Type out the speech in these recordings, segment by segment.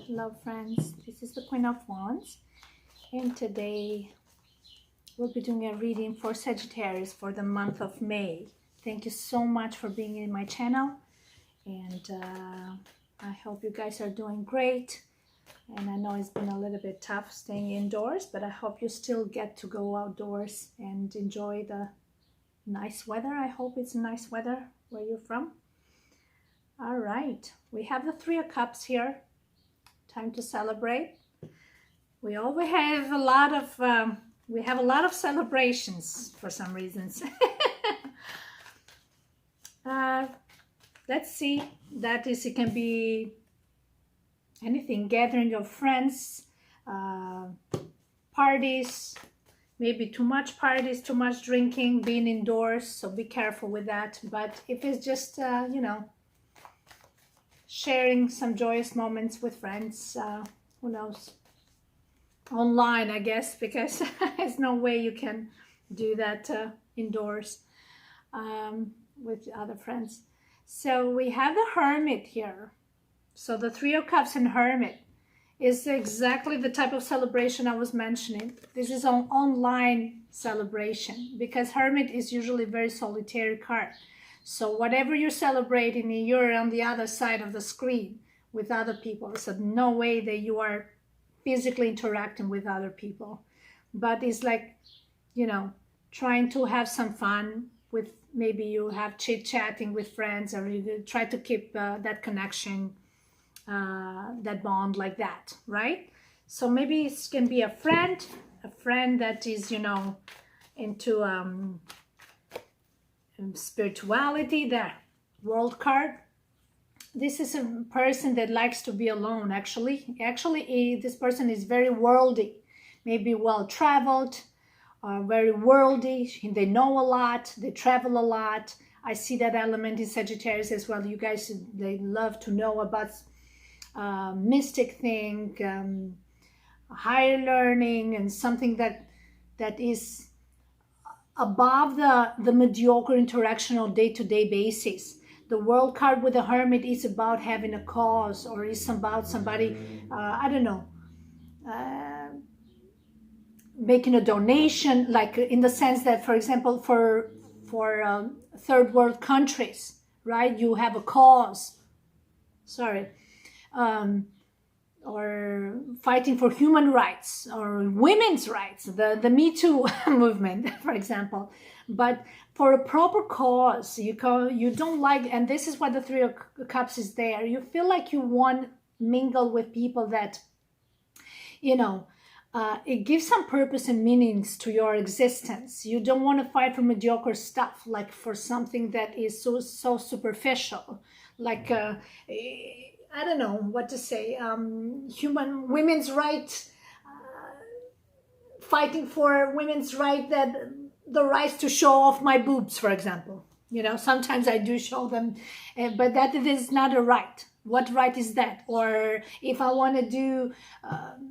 Hello friends, this is the Queen of Wands, and today we'll be doing a reading for Sagittarius for the month of May. Thank you so much for being in my channel, and I hope you guys are doing great. And I know it's been a little bit tough staying indoors, but I hope you still get to go outdoors and enjoy the nice weather. I hope it's nice weather where you're from. All right, we have the Three of Cups here. Time to celebrate. We always have a lot of celebrations for some reasons. Let's see. That is, it can be anything: gathering of friends, parties, maybe too much parties, too much drinking, being indoors. So be careful with that. But if it's just sharing some joyous moments with friends, who knows, online, I guess, because there's no way you can do that indoors with other friends. So we have the Hermit here. So the Three of Cups and Hermit is exactly the type of celebration I was mentioning. This is an online celebration because Hermit is usually a very solitary card. So whatever you're celebrating, you're on the other side of the screen with other people. So no way that you are physically interacting with other people. But it's like, trying to have some fun with, maybe you have chit-chatting with friends, or you try to keep that connection, that bond like that, right? So maybe it can be a friend that is, into spirituality. The World card, this is a person that likes to be alone. Actually this person is very worldly, maybe well traveled, very worldly. They know a lot, they travel a lot. I see that element in Sagittarius as well. You guys, they love to know about mystic thing, higher learning, and something that is above the mediocre interaction on day-to-day basis. The World card with the Hermit is about having a cause, or is about somebody, I don't know, making a donation, like in the sense that, for example, for third world countries, right? You have a cause, or fighting for human rights or women's rights, the Me Too movement, for example. But for a proper cause, you don't like, and this is what the Three of Cups is there. You feel like you want to mingle with people that, it gives some purpose and meanings to your existence. You don't want to fight for mediocre stuff, like for something that is so superficial, like I don't know what to say, women's rights, fighting for women's right, that the right to show off my boobs, for example. Sometimes I do show them, but that is not a right. What right is that? Or if I want to do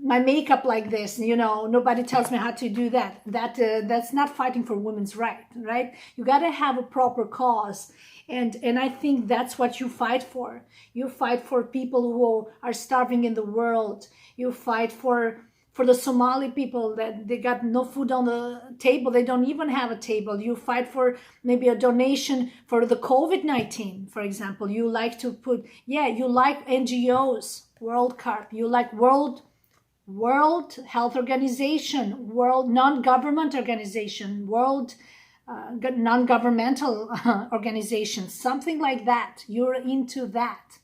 my makeup like this, nobody tells me how to do that. That's not fighting for women's right? You got to have a proper cause. And I think that's what you fight for. You fight for people who are starving in the world. You fight for the Somali people that they got no food on the table. They don't even have a table. You fight for maybe a donation for the COVID-19, for example. You like to put, you like NGOs, World card. You like World Health Organization, World Non-Government Organization, World non-governmental organizations, something like that. You're into that,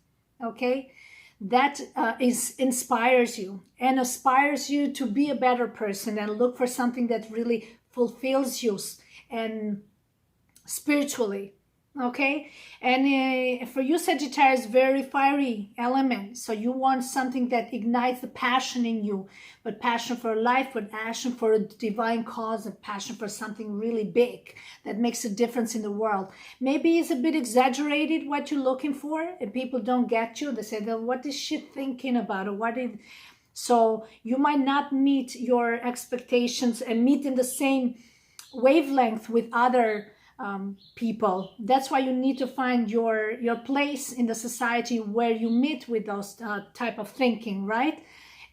okay? That inspires you and aspires you to be a better person and look for something that really fulfills you and spiritually, okay? And for you, Sagittarius, very fiery element. So you want something that ignites the passion in you, but passion for life, but passion for a divine cause, and passion for something really big that makes a difference in the world. Maybe it's a bit exaggerated what you're looking for, and people don't get you. They say, well, what is she thinking about? Or so you might not meet your expectations and meet in the same wavelength with other people. That's why you need to find your place in the society where you meet with those type of thinking, right?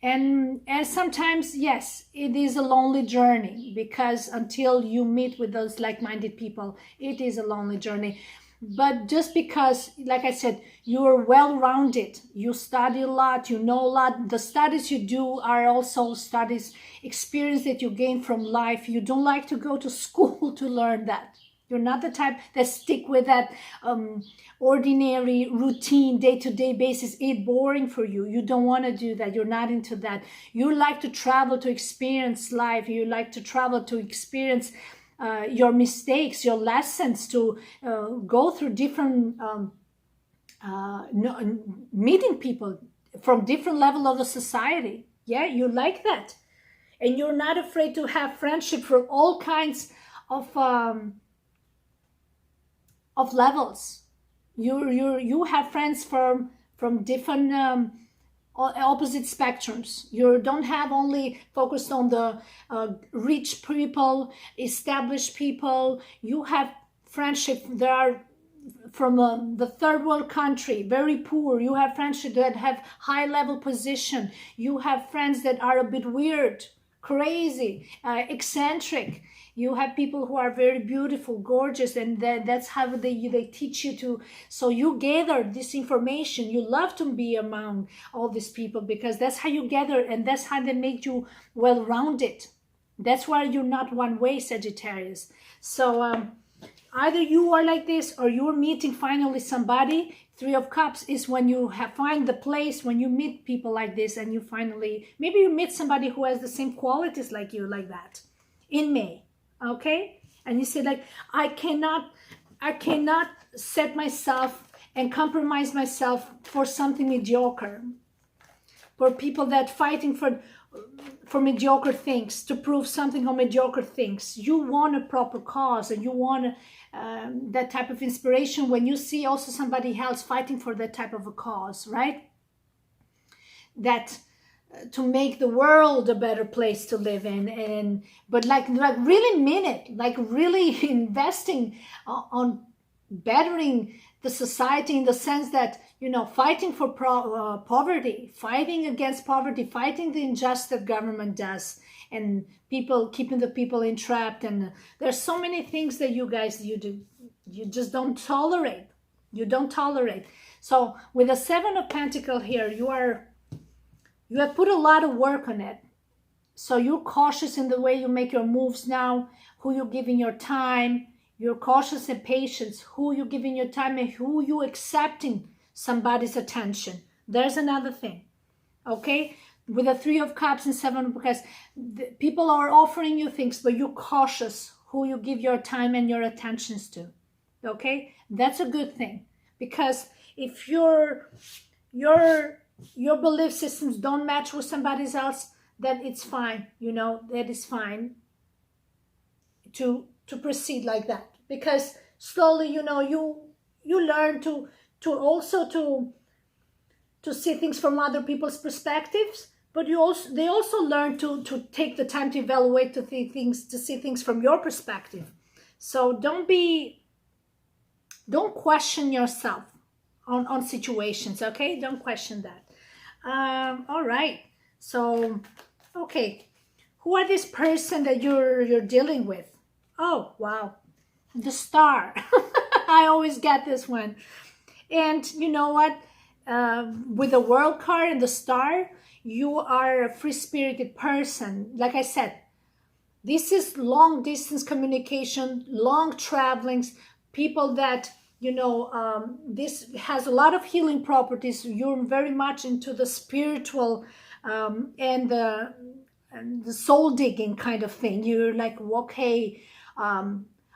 And sometimes, yes, it is a lonely journey, because until you meet with those like-minded people, it is a lonely journey. But just because, like I said, you're well-rounded, you study a lot, you know a lot, the studies you do are also studies, experience that you gain from life. You don't like to go to school to learn that. You're not the type that stick with that ordinary routine day-to-day basis. It's boring for you. You don't want to do that. You're not into that. You like to travel to experience life. You like to travel to experience your mistakes, your lessons, to go through different meeting people from different level of the society. Yeah, you like that. And you're not afraid to have friendship from all kinds of levels. You have friends from different opposite spectrums. You don't have only focused on the rich people, established people. You have friendship that are from the third world country, very poor. You have friendship that have high level position. You have friends that are a bit weird, crazy, eccentric. You have people who are very beautiful, gorgeous, and that's how they teach you to. So you gather this information. You love to be among all these people, because that's how you gather, and that's how they make you well-rounded. That's why you're not one way, Sagittarius. So either you are like this, or you're meeting finally somebody. Three of Cups is when you find the place, when you meet people like this, and you finally, maybe you meet somebody who has the same qualities like you, like that, in May. Okay, and you say like, I cannot set myself and compromise myself for something mediocre, for people that fighting for mediocre things, to prove something on mediocre things. You want a proper cause, and you want that type of inspiration when you see also somebody else fighting for that type of a cause, right? That to make the world a better place to live in, but like really mean it, like really investing on bettering the society, in the sense that, you know, fighting for poverty, fighting against poverty, fighting the injustice that government does, and people keeping the people entrapped. And there's so many things that you guys do, you just don't tolerate. You don't tolerate. So with the Seven of Pentacles here, you have put a lot of work on it. So you're cautious in the way you make your moves now, who you're giving your time. You're cautious and patient, who you're giving your time, and who you accepting somebody's attention. There's another thing, okay? With the Three of Cups and Seven, because people are offering you things, but you're cautious who you give your time and your attentions to, okay? That's a good thing, because if your belief systems don't match with somebody else, then it's fine, you know, that is fine to proceed like that, because slowly, you know, you learn to also to see things from other people's perspectives, but they also learn to take the time to evaluate, to see things from your perspective. So don't question yourself on situations, okay? Don't question that. All right, so okay, who are this person that you're dealing with? Oh wow, the Star. I always get this one. And you know what, with the World card and the Star, you are a free-spirited person. Like I said, this is long distance communication, long travelings, people that, you know, this has a lot of healing properties. You're very much into the spiritual and the soul digging kind of thing. You're like, okay,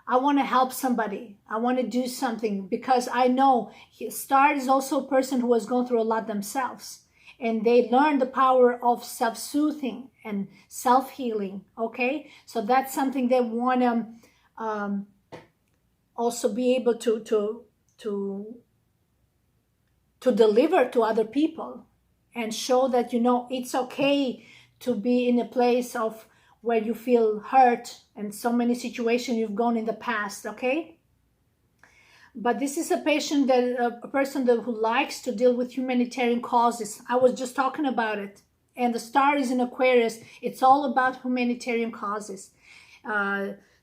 I want to help somebody. I want to do something, because I know Star is also a person who has gone through a lot themselves, and they learn the power of self-soothing and self-healing. Okay, so that's something they want to also be able to deliver to other people, and show that, you know, it's okay to be in a place of where you feel hurt, and so many situations you've gone in the past, okay? But this is a patient that a person that who likes to deal with humanitarian causes. I was just talking about it. And the star is in Aquarius. It's all about humanitarian causes.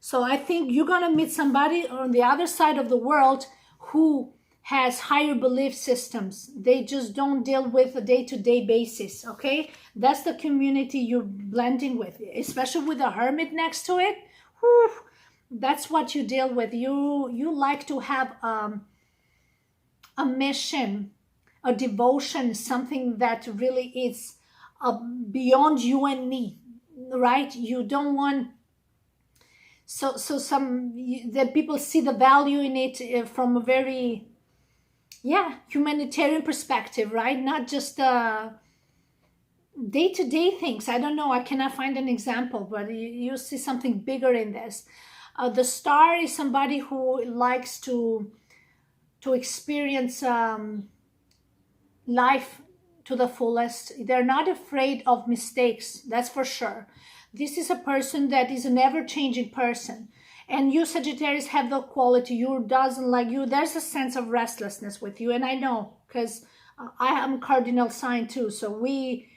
So I think you're going to meet somebody on the other side of the world who has higher belief systems. They just don't deal with a day-to-day basis, okay? That's the community you're blending with, especially with a hermit next to it. Whew, that's what you deal with. You like to have a mission, a devotion, something that really is beyond you and me, right? You don't want that people see the value in it from a very humanitarian perspective, right? Not just day-to-day things. I don't know, I cannot find an example, but you see something bigger in this. The star is somebody who likes to experience life to the fullest. They're not afraid of mistakes, that's for sure. This is a person that is an ever-changing person. And you, Sagittarius, have the quality. You doesn't like you. There's a sense of restlessness with you. And I know, because I am a cardinal sign too. So we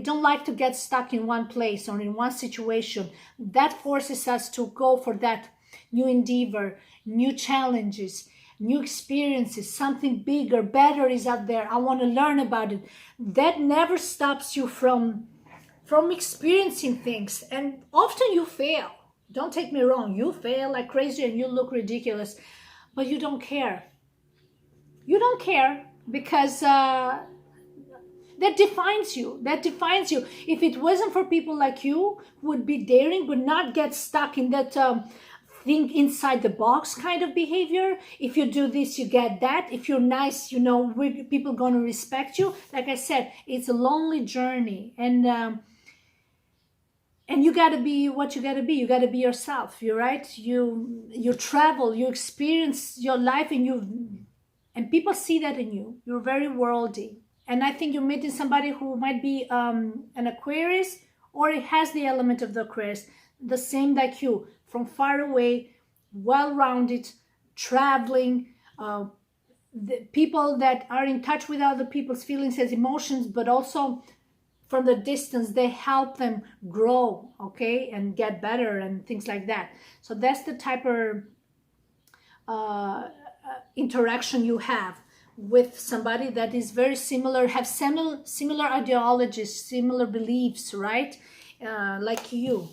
don't like to get stuck in one place or in one situation. That forces us to go for that new endeavor, new challenges, new experiences, something bigger, better is out there. I want to learn about it. That never stops you from experiencing things. And often you fail. Don't take me wrong. You fail like crazy and you look ridiculous, but you don't care. You don't care because that defines you. That defines you. If it wasn't for people like you who would be daring but not get stuck in that think inside the box kind of behavior. If you do this, you get that. If you're nice, you know, people going to respect you. Like I said, it's a lonely journey. And you got to be what you got to be. You got to be yourself. You're right. You travel, you experience your life, and people see that in you. You're very worldly. And I think you're meeting somebody who might be an Aquarius, or it has the element of the Aquarius, the same like you, from far away, well-rounded, traveling, the people that are in touch with other people's feelings and emotions, but also from the distance, they help them grow, okay, and get better and things like that. So that's the type of interaction you have with somebody that is very similar, have similar ideologies, similar beliefs, right? Like you.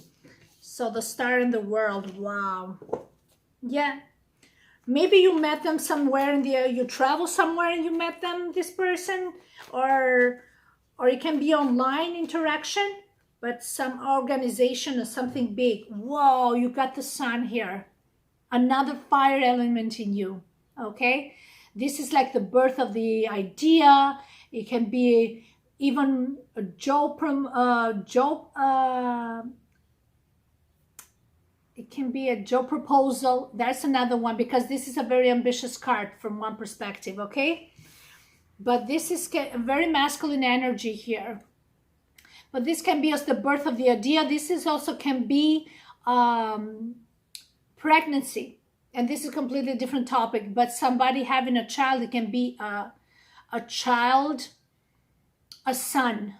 So the star in the world, wow. Yeah. Maybe you met them somewhere you travel somewhere and you met them, this person, or it can be online interaction, but some organization or something big. Whoa, you got the sun here. Another fire element in you, okay? This is like the birth of the idea. It can be even a it can be a job proposal. That's another one, because this is a very ambitious card from one perspective, okay? But this is a very masculine energy here. But this can be as the birth of the idea. This is also can be pregnancy. And this is a completely different topic. But somebody having a child, it can be a child, a son.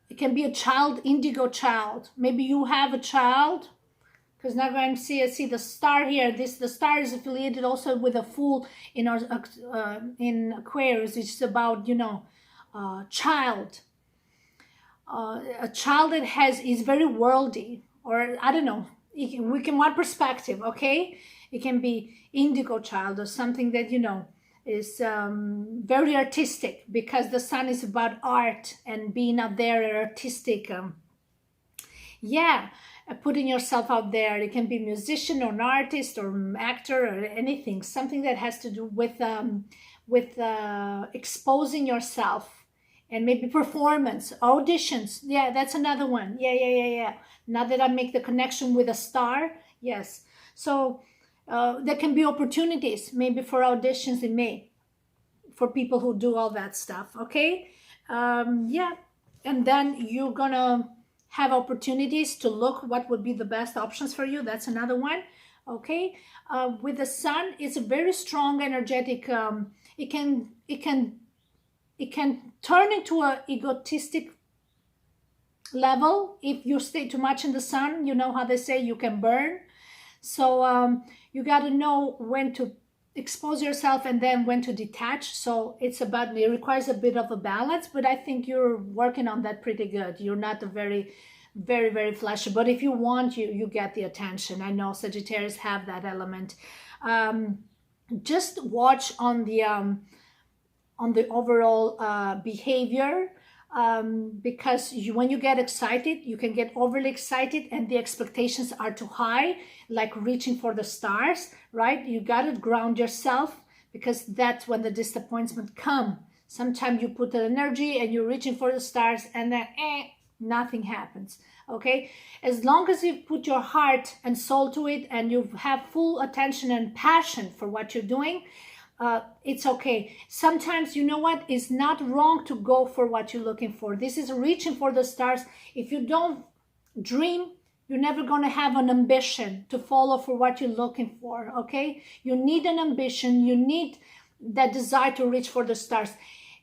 It can be a child, indigo child. Maybe you have a child. Because now I see the star here. The star is affiliated also with a Fool in Aquarius, which is about, you know, child. A child that is very worldly, or I don't know. We can one perspective, okay? It can be indigo child or something that, you know, is very artistic, because the sun is about art and being out there, artistic. Putting yourself out there. It can be musician or an artist or actor or anything, something that has to do with exposing yourself, and maybe performance, auditions. Yeah, that's another one. Yeah. Now that I make the connection with a star, yes. So there can be opportunities, maybe for auditions in May, for people who do all that stuff, okay? And then you're gonna have opportunities to look what would be the best options for you. That's another one. Okay, with the sun, it's a very strong energetic. It can turn into a egotistic level if you stay too much in the sun. You know how they say you can burn. So you got to know when to expose yourself and then when to detach. So it requires a bit of a balance, but I think you're working on that pretty good. You're not a very, very, very flashy, but if you want, you get the attention. I know Sagittarius have that element. Just watch on the overall behavior, because when you get excited, you can get overly excited and the expectations are too high, like reaching for the stars, right? You got to ground yourself, because that's when the disappointment come. Sometimes you put the energy and you're reaching for the stars and then nothing happens. Okay, as long as you put your heart and soul to it and you have full attention and passion for what you're doing, it's okay. Sometimes, you know what, it's not wrong to go for what you're looking for. This is reaching for the stars. If you don't dream, you're never going to have an ambition to follow for what you're looking for. Okay, you need an ambition, you need that desire to reach for the stars.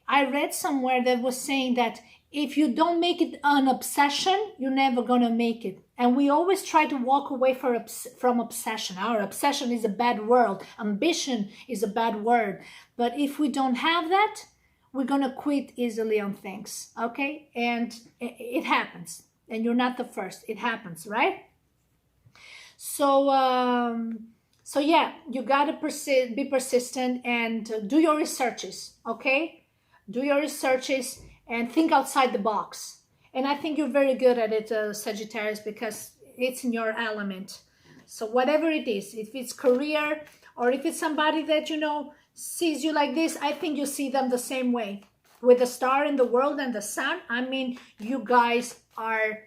I read somewhere that was saying that if you don't make it an obsession, you're never going to make it. And we always try to walk away from obsession. Our obsession is a bad word. Ambition is a bad word. But if we don't have that, we're going to quit easily on things. Okay? And it happens. And you're not the first. It happens, right? So yeah, you got to be persistent and do your researches. Okay? Do your researches and think outside the box. And I think you're very good at it, Sagittarius, because it's in your element. So whatever it is, if it's career or if it's somebody that, you know, sees you like this, I think you see them the same way. With the star in the world and the sun, I mean, you guys are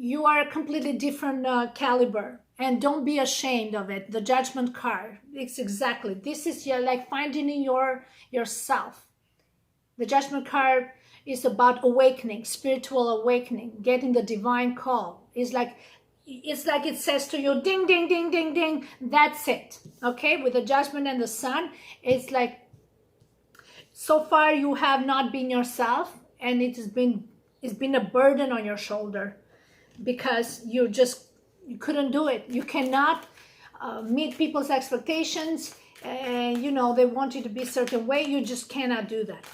a completely different caliber. And don't be ashamed of it. The Judgment card, it's exactly, this is like finding in yourself. The Judgment card is about awakening, spiritual awakening, getting the divine call. It's like it says to you, ding, ding, ding, ding, ding. That's it. Okay? With the Judgment and the Sun, it's like, so far you have not been yourself, and it's been a burden on your shoulder because you couldn't do it. You cannot meet people's expectations, and you know they want you to be a certain way. You just cannot do that.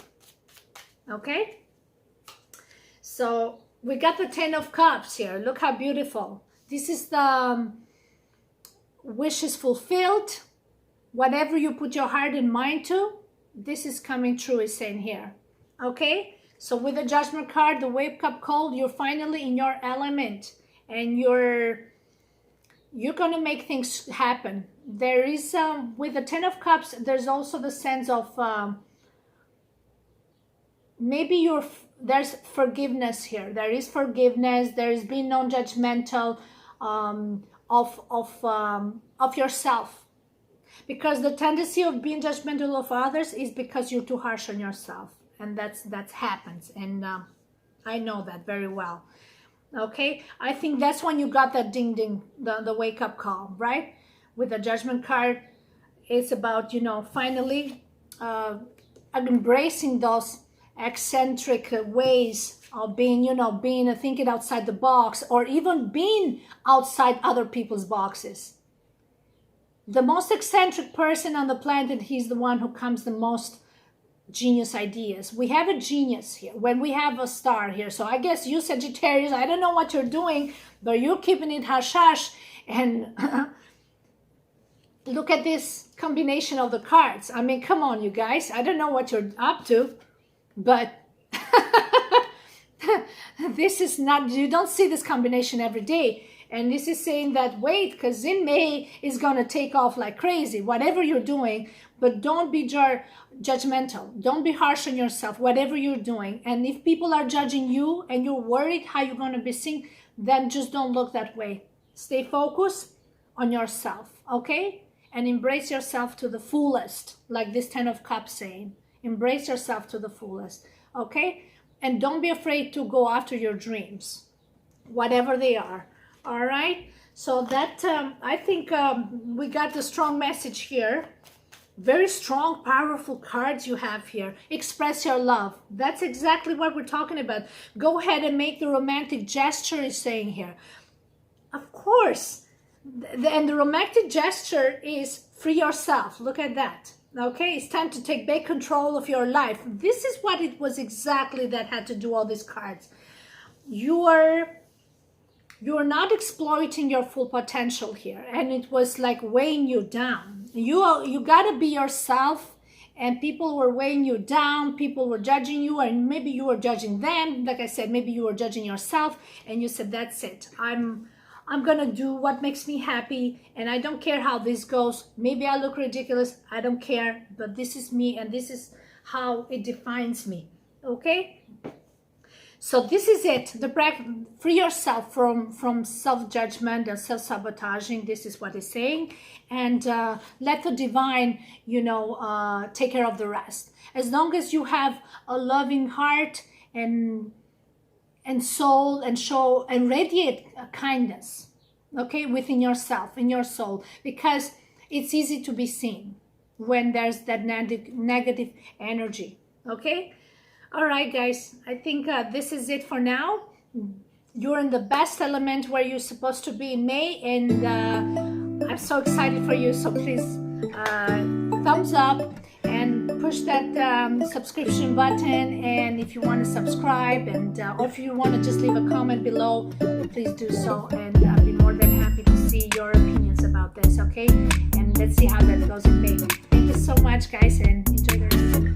Okay, so we got the 10 of Cups here. Look how beautiful. This is the wishes fulfilled. Whatever you put your heart and mind to, this is coming true, is saying here. Okay, so with the Judgment card, the wake up call, you're finally in your element, and you're gonna make things happen. There is with the 10 of Cups, there's also the sense of maybe there's forgiveness here. There is forgiveness. There is being non-judgmental of yourself, because the tendency of being judgmental of others is because you're too harsh on yourself, and that happens. And I know that very well. Okay, I think that's when you got that ding ding, the wake up call, right? With the Judgment card, it's about, you know, finally embracing those eccentric ways of being, you know, thinking outside the box, or even being outside other people's boxes. The most eccentric person on the planet, he's the one who comes the most genius ideas. We have a genius here when we have a star here. So I guess you Sagittarius, I don't know what you're doing, but you're keeping it hush hush. And look at this combination of the cards. I mean, come on, you guys. I don't know what you're up to, but this is not, you don't see this combination every day. And this is saying that, wait, because in May is going to take off like crazy, whatever you're doing. But don't be judgmental. Don't be harsh on yourself, whatever you're doing. And if people are judging you and you're worried how you're going to be seen, then just don't look that way. Stay focused on yourself, okay? And embrace yourself to the fullest, like this 10 of Cups saying. Embrace yourself to the fullest, okay? And don't be afraid to go after your dreams, whatever they are. All right, so that I think we got the strong message here. Very strong, powerful cards you have here. Express your love. That's exactly what we're talking about. Go ahead and make the romantic gesture, is saying here. Of course. And the romantic gesture is free yourself. Look at that. Okay, it's time to take back control of your life. This is what it was exactly that had to do all these cards. You're not exploiting your full potential here, and it was like weighing you down. You got to be yourself, and people were weighing you down, people were judging you, and maybe you were judging them. Like I said, maybe you were judging yourself, and you said, that's it, I'm gonna do what makes me happy, and I don't care how this goes. Maybe I look ridiculous, I don't care, but this is me, and this is how it defines me. Okay, so this is it. Free yourself from self-judgment and self-sabotaging. This is what it's saying. And let the divine, take care of the rest. As long as you have a loving heart and soul, and show and radiate kindness, okay, within yourself, in your soul, because it's easy to be seen when there's that negative energy. Okay. All right, guys, I think this is it for now. You're in the best element where you're supposed to be in May, and I'm so excited for you. So please thumbs up and push that subscription button. And if you want to subscribe, and or if you want to just leave a comment below, please do so. And I'll be more than happy to see your opinions about this, okay? And let's see how that goes in May. Thank you so much, guys, and enjoy the rest of the